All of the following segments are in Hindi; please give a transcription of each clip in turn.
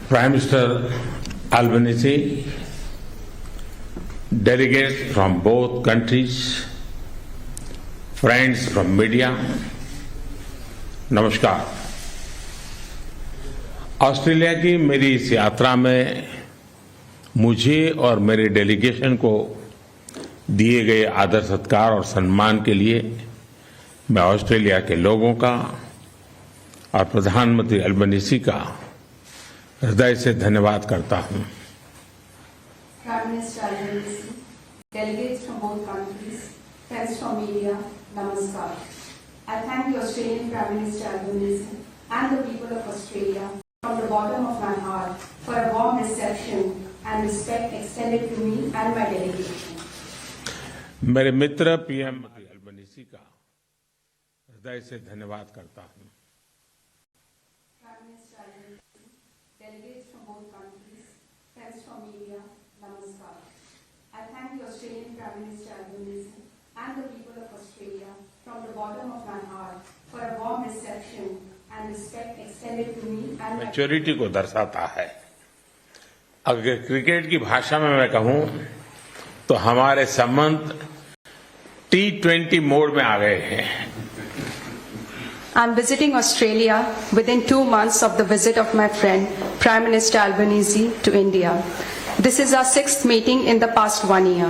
Prime Minister Albanese, delegates from both countries, friends from media, नमस्कार। ऑस्ट्रेलिया की मेरी इस यात्रा में मुझे और मेरे डेलीगेशन को दिए गए आदर सत्कार और सम्मान के लिए मैं ऑस्ट्रेलिया के लोगों का और प्रधानमंत्री अल्बनीज़ी का हृदय से धन्यवाद करता हूं। Prime Minister Albanese, delegates from both countries, friends from media, namaskar. I thank the Australian Prime Minister Albanese and the people of Australia from the bottom of my heart for a warm reception and respect extended to me and my delegation. मेरे मित्र पीएम अल्बनीज़ी का हृदय से धन्यवाद करता हूं। Prime Minister Albanese, delegates from both countries, friends from media, namaskar. I thank the Australian Prime Minister Albanese and the people of Australia from the bottom of my heart for a warm reception and respect extended to me and my maturity को दर्शाता है। अगर क्रिकेट की भाषा में मैं कहूं तो हमारे संबंध T20 मोड में आ गए हैं। I'm visiting Australia within 2 months of the visit of my friend, Prime Minister Albanese, to India. This is our 6th meeting in the past 1 year.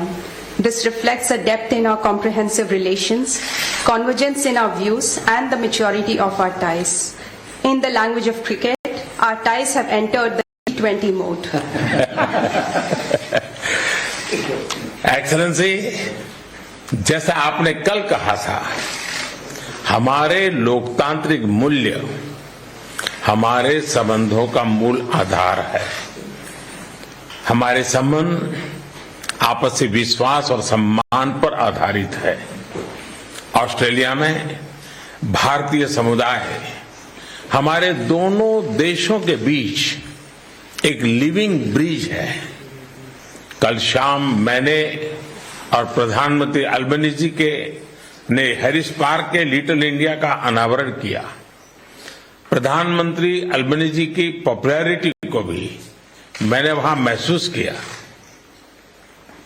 This reflects a depth in our comprehensive relations, convergence in our views, and the maturity of our ties. In the language of cricket, our ties have entered the T20 mode. Excellency, जैसा आपने कल कहा था, हमारे लोकतांत्रिक मूल्य हमारे संबंधों का मूल आधार है। हमारे संबंध आपसी विश्वास और सम्मान पर आधारित है। ऑस्ट्रेलिया में भारतीय समुदाय हमारे दोनों देशों के बीच एक लिविंग ब्रिज है। कल शाम मैंने और प्रधानमंत्री अल्बनीज़ी ने हैरिस पार्क के लिटिल इंडिया का अनावरण किया। प्रधानमंत्री अल्बनीज़ी की पॉपुलैरिटी को भी मैंने वहां महसूस किया।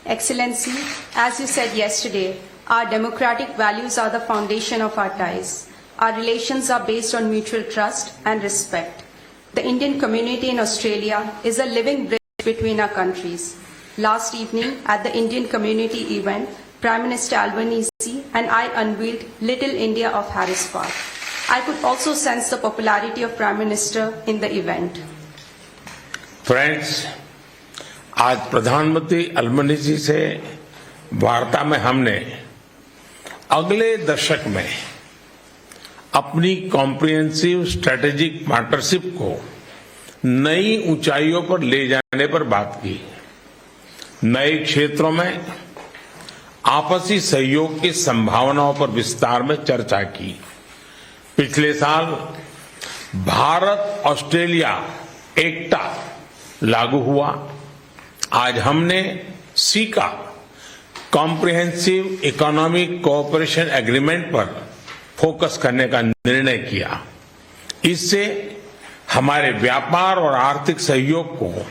Excellency, as you said yesterday, our democratic values are the foundation of our ties. Our relations are based on mutual trust and respect. The Indian community in Australia is a living bridge between our countries. Last evening, at the Indian community event, Prime Minister Albanese and I unveiled Little India of Harris Park. I could also sense the popularity of Prime Minister in the event. Friends, आज प्रधानमंत्री अल्बनीज़ी से वार्ता में हमने अगले दशक में अपनी कॉम्प्रिहेंसिव स्ट्रेटेजिक पार्टनरशिप को नई ऊंचाइयों पर ले जाने पर बात की। नए क्षेत्रों में आपसी सहयोग की संभावनाओं पर विस्तार में चर्चा की। पिछले साल भारत ऑस्ट्रेलिया एकटा लागू हुआ। आज हमने caeca comprehensive economic cooperation agreement पर फोकस करने का निर्णय किया। इससे हमारे व्यापार और आर्थिक सहयोग को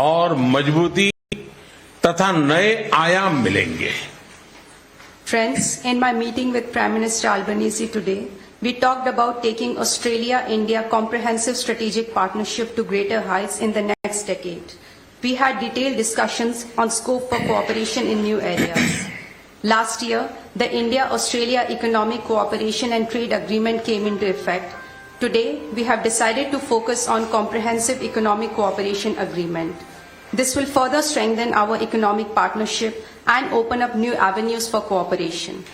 और मजबूती तथा नए आयाम मिलेंगे। Friends, in my meeting with Prime Minister Albanese today, we talked about taking Australia-India comprehensive strategic partnership to greater heights in the next decade. We had detailed discussions on scope for cooperation in new areas. Last year, the India-Australia Economic Cooperation and Trade Agreement came into effect. Today, we have decided to focus on Comprehensive Economic Cooperation Agreement. This will further strengthen our economic partnership and open up new avenues for cooperation.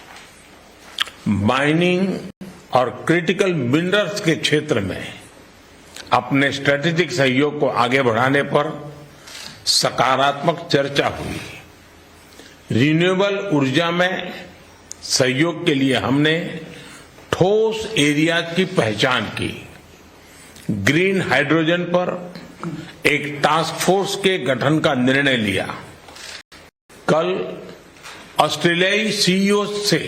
Mining और क्रिटिकल मिनरल्स के क्षेत्र में अपने स्ट्रेटेजिक सहयोग को आगे बढ़ाने पर सकारात्मक चर्चा हुई। रिन्यूएबल ऊर्जा में सहयोग के लिए हमने ठोस एरियाज की पहचान की। ग्रीन हाइड्रोजन पर एक टास्क फोर्स के गठन का निर्णय लिया। कल ऑस्ट्रेलियाई सीईओ से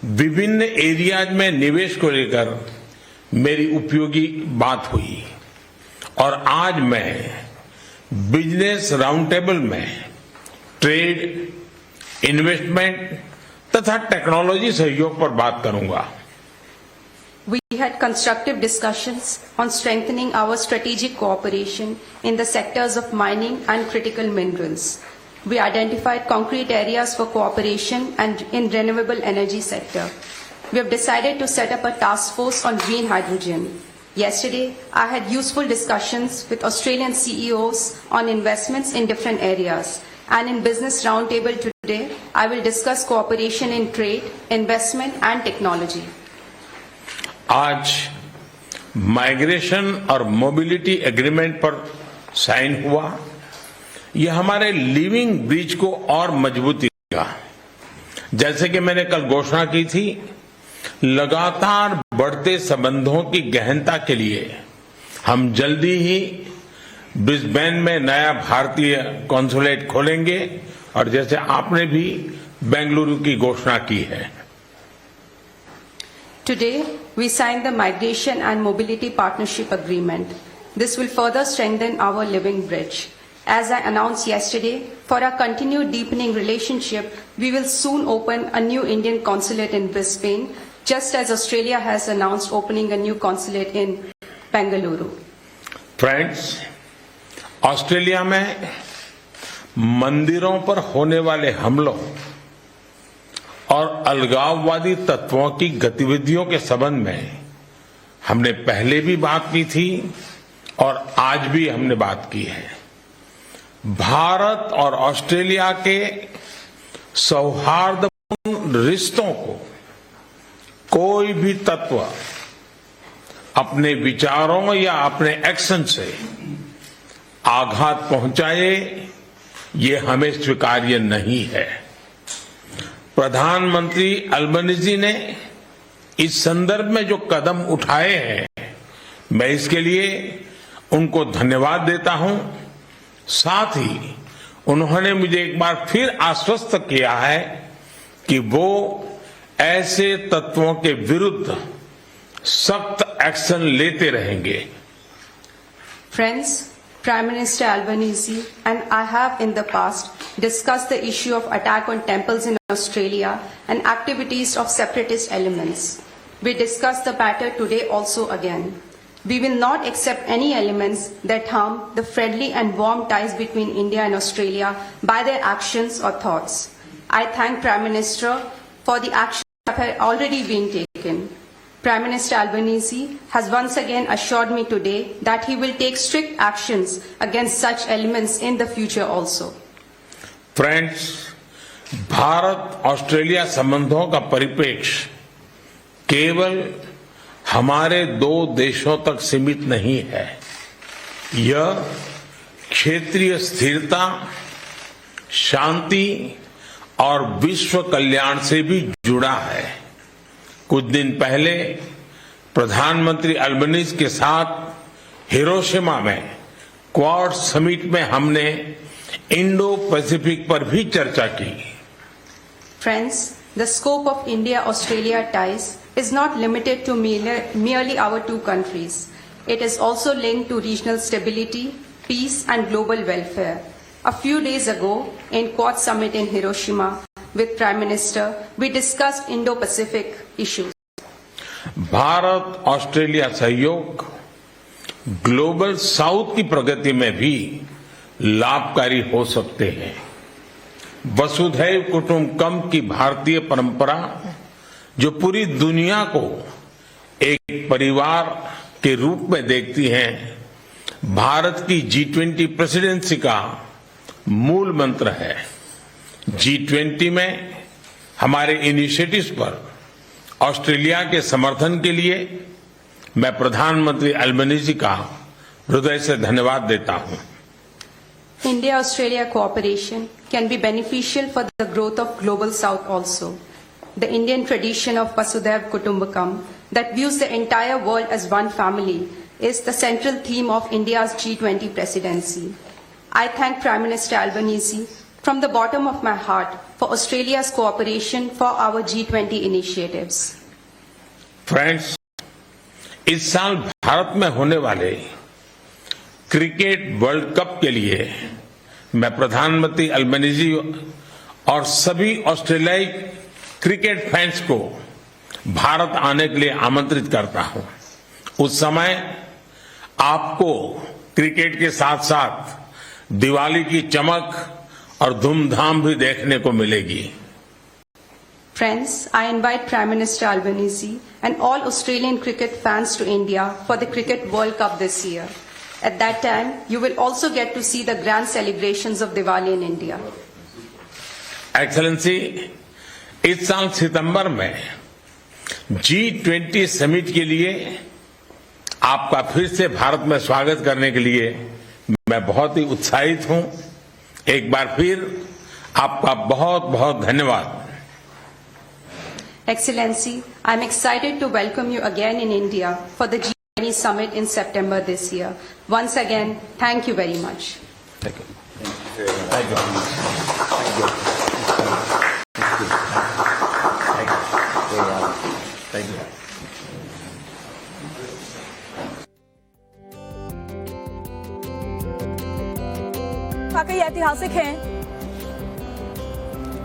विभिन्न एरियाज में निवेश को लेकर मेरी उपयोगी बात हुई और आज मैं बिजनेस राउंड टेबल में ट्रेड, इन्वेस्टमेंट तथा टेक्नोलॉजी सहयोग पर बात करूंगा। We had constructive discussions on strengthening our strategic cooperation in the sectors of mining and critical minerals. We identified concrete areas for cooperation and in renewable energy sector. We have decided to set up a task force on green hydrogen. Yesterday, I had useful discussions with Australian CEOs on investments in different areas. And in Business Roundtable today, I will discuss cooperation in trade, investment and technology. आज माइग्रेशन और मोबिलिटी एग्रीमेंट पर साइन हुआ। यह हमारे लिविंग ब्रिज को और मजबूती देगा। जैसे कि मैंने कल घोषणा की थी, लगातार बढ़ते संबंधों की गहनता के लिए हम जल्दी ही ब्रिस्बेन में नया भारतीय कॉन्सुलेट खोलेंगे और जैसे आपने भी बेंगलुरु की घोषणा की है। Today, we signed the Migration and Mobility Partnership Agreement. This will further strengthen our living bridge. As I announced yesterday, for our continued deepening relationship, we will soon open a new Indian consulate in Brisbane, just as Australia has announced opening a new consulate in Bengaluru. Friends, Australia में मंदिरों पर होने वाले हमलों और अलगाववादी तत्वों की गतिविधियों के संबंध में हमने पहले भी बात की थी और आज भी हमने बात की है। भारत और ऑस्ट्रेलिया के सौहार्दपूर्ण रिश्तों को कोई भी तत्व अपने विचारों या अपने एक्शन से आघात पहुंचाए, ये हमें स्वीकार्य नहीं है। प्रधानमंत्री अल्बनीजी ने इस संदर्भ में जो कदम उठाए हैं, मैं इसके लिए उनको धन्यवाद देता हूं। साथ ही उन्होंने मुझे एक बार फिर आश्वस्त किया है कि वो ऐसे तत्वों के विरुद्ध सख्त एक्शन लेते रहेंगे। Friends, Prime Minister Albanese and I have in the past discussed the issue of attack on temples in Australia and activities of separatist elements. We discussed the matter today also again. We will not accept any elements that harm the friendly and warm ties between India and Australia by their actions or thoughts. I thank Prime Minister for the actions that have already been taken. Prime Minister Albanese has once again assured me today that he will take strict actions against such elements in the future also. Friends, Bharat Australia संबंधों का परिप्रेक्ष्य केवल हमारे दो देशों तक सीमित नहीं है। यह क्षेत्रीय स्थिरता, शांति और विश्व कल्याण से भी जुड़ा है। कुछ दिन पहले प्रधानमंत्री अल्बनीज के साथ हिरोशिमा में क्वाड समिट में हमने इंडो पैसिफिक पर भी चर्चा की। Friends, the scope of India-Australia ties is not limited to merely our two countries. It is also linked to regional stability, peace and global welfare. A few days ago, in Quad Summit in Hiroshima, with Prime Minister, we discussed Indo-Pacific issues. Bharat Australia सहयोग ग्लोबल साउथ की प्रगति में भी लाभकारी हो सकते हैं। वसुधैव कुटुंबकम की भारतीय परंपरा जो पूरी दुनिया को एक परिवार के रूप में देखती है, भारत की G20 प्रेसिडेंसी का मूल मंत्र है। G20 में हमारे इनिशिएटिव्स पर ऑस्ट्रेलिया के समर्थन के लिए मैं प्रधानमंत्री अल्बनीजी का हृदय से धन्यवाद देता हूं। India-Australia cooperation can be beneficial for the growth of Global South also. The Indian tradition of Vasudhaiv Kutumbakam that views the entire world as one family is the central theme of India's G20 presidency. I thank Prime Minister Albanese from the bottom of my heart for Australia's cooperation for our G20 initiatives. Friends, इस साल भारत में होने वाले क्रिकेट वर्ल्ड कप के लिए मैं प्रधानमंत्री अल्बनीजी और सभी ऑस्ट्रेलियाई क्रिकेट फैंस को भारत आने के लिए आमंत्रित करता हूं। उस समय आपको क्रिकेट के साथ साथ दिवाली की चमक और धूमधाम भी देखने को मिलेगी। Friends, I invite Prime Minister Albanese and all Australian cricket fans to India for the Cricket World Cup this year. At that time, you will also get to see the grand celebrations of Diwali in India. Excellency, इस साल सितंबर में G20 समिट के लिए आपका फिर से भारत में स्वागत करने के लिए मैं बहुत ही उत्साहित हूं। एक बार फिर आपका बहुत बहुत धन्यवाद। Excellency, I am excited to welcome you again in India for the G20 summit in September this year. Once again, thank you very much. Thank you. Thank you. Thank you. Thank you. वाकई ऐतिहासिक है,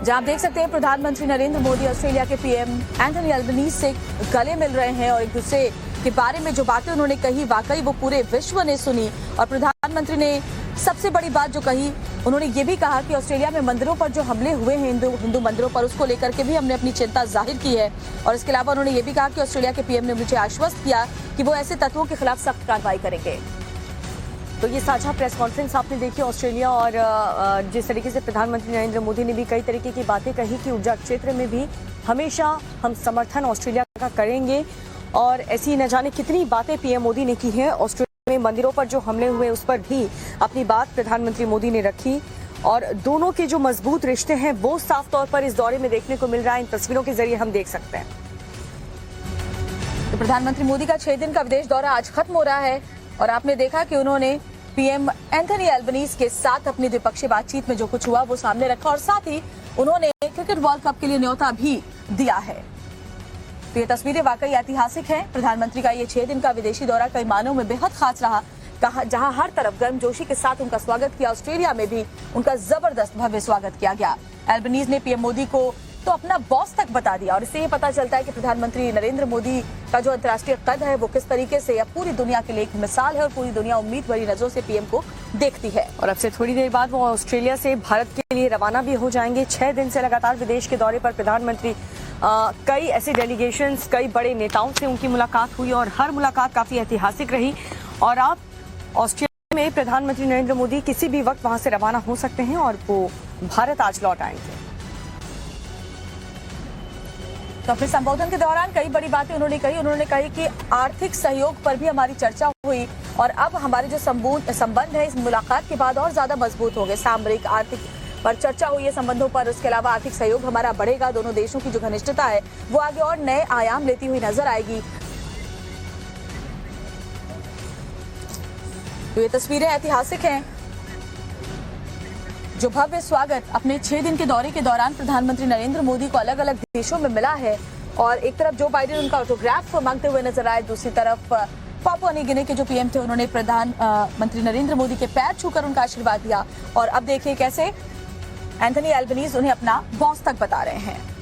जहां आप देख सकते हैं प्रधानमंत्री नरेंद्र मोदी ऑस्ट्रेलिया के पीएम एंथनी अल्बनीज से गले मिल रहे हैं और एक दूसरे के बारे में जो बातें उन्होंने कही वाकई वो पूरे विश्व ने सुनी। और प्रधानमंत्री ने सबसे बड़ी बात जो कही, उन्होंने ये भी कहा कि ऑस्ट्रेलिया में मंदिरों पर जो हमले हुए हैं हिंदू मंदिरों पर, उसको लेकर के भी हमने अपनी चिंता जाहिर की है। और इसके अलावा उन्होंने ये भी कहा कि ऑस्ट्रेलिया के पीएम ने मुझे आश्वस्त किया कि वो ऐसे तत्वों के खिलाफ सख्त कार्रवाई करेंगे। तो ये साझा प्रेस कॉन्फ्रेंस आपने देखी ऑस्ट्रेलिया और जिस तरीके से प्रधानमंत्री नरेंद्र मोदी ने भी कई तरीके की बातें कही कि ऊर्जा क्षेत्र में भी हमेशा हम समर्थन ऑस्ट्रेलिया का करेंगे। और ऐसी न जाने कितनी बातें पीएम मोदी ने की है। ऑस्ट्रेलिया में मंदिरों पर जो हमले हुए उस पर भी अपनी बात प्रधानमंत्री मोदी ने रखी और दोनों के जो मजबूत रिश्ते हैं वो साफ तौर पर इस दौरे में देखने को मिल रहा है। इन तस्वीरों के जरिए हम देख सकते हैं। तो प्रधानमंत्री मोदी का 6 दिन का विदेश दौरा आज खत्म हो रहा है और आपने देखा कि उन्होंने पीएम एंथनी अल्बनीज के साथ अपनी द्विपक्षीय बातचीत में जो कुछ हुआ वो सामने रखा और साथ ही उन्होंने क्रिकेट वर्ल्ड कप के लिए न्योता भी दिया है। तो ये तस्वीरें वाकई ऐतिहासिक हैं। प्रधानमंत्री का ये 6 दिन का विदेशी दौरा कई मायनों में बेहद खास रहा, जहां हर तरफ गर्मजोशी के साथ उनका स्वागत किया। ऑस्ट्रेलिया में भी उनका जबरदस्त भव्य स्वागत किया गया। अल्बनीज ने पीएम मोदी को तो अपना बॉस तक बता दिया और इससे ये पता चलता है कि प्रधानमंत्री नरेंद्र मोदी का जो अंतर्राष्ट्रीय कद है वो किस तरीके से अब पूरी दुनिया के लिए एक मिसाल है और पूरी दुनिया उम्मीद भरी नजरों से पीएम को देखती है। और अब से थोड़ी देर बाद वो ऑस्ट्रेलिया से भारत के लिए रवाना भी हो जाएंगे। 6 दिन से लगातार विदेश के दौरे पर प्रधानमंत्री कई ऐसे डेलीगेशंस, कई बड़े नेताओं से उनकी मुलाकात हुई और हर मुलाकात काफी ऐतिहासिक रही। और आप ऑस्ट्रेलिया में प्रधानमंत्री नरेंद्र मोदी किसी भी वक्त वहां से रवाना हो सकते हैं और वो भारत आज लौट आएंगे। तो अपने संबोधन के दौरान कई बड़ी बातें उन्होंने कही कि आर्थिक सहयोग पर भी हमारी चर्चा हुई और अब हमारे जो संबंध है इस मुलाकात के बाद और ज्यादा मजबूत होंगे। सामरिक, आर्थिक पर चर्चा हुई है संबंधों पर। उसके अलावा आर्थिक सहयोग हमारा बढ़ेगा। दोनों देशों की जो घनिष्ठता है वो आगे और नए आयाम लेती हुई नजर आएगी। तो ये तस्वीरें ऐतिहासिक हैं। जो भव्य स्वागत अपने 6 दिन के दौरे के दौरान प्रधानमंत्री नरेंद्र मोदी को अलग अलग देशों में मिला है और एक तरफ जो बाइडेन उनका ऑटोग्राफ मांगते हुए नजर आए, दूसरी तरफ पापुआ न्यू गिनी के जो पीएम थे उन्होंने प्रधानमंत्री नरेंद्र मोदी के पैर छूकर उनका आशीर्वाद दिया। और अब देखिए कैसे एंथनी अल्बनीज उन्हें अपना बॉस तक बता रहे हैं।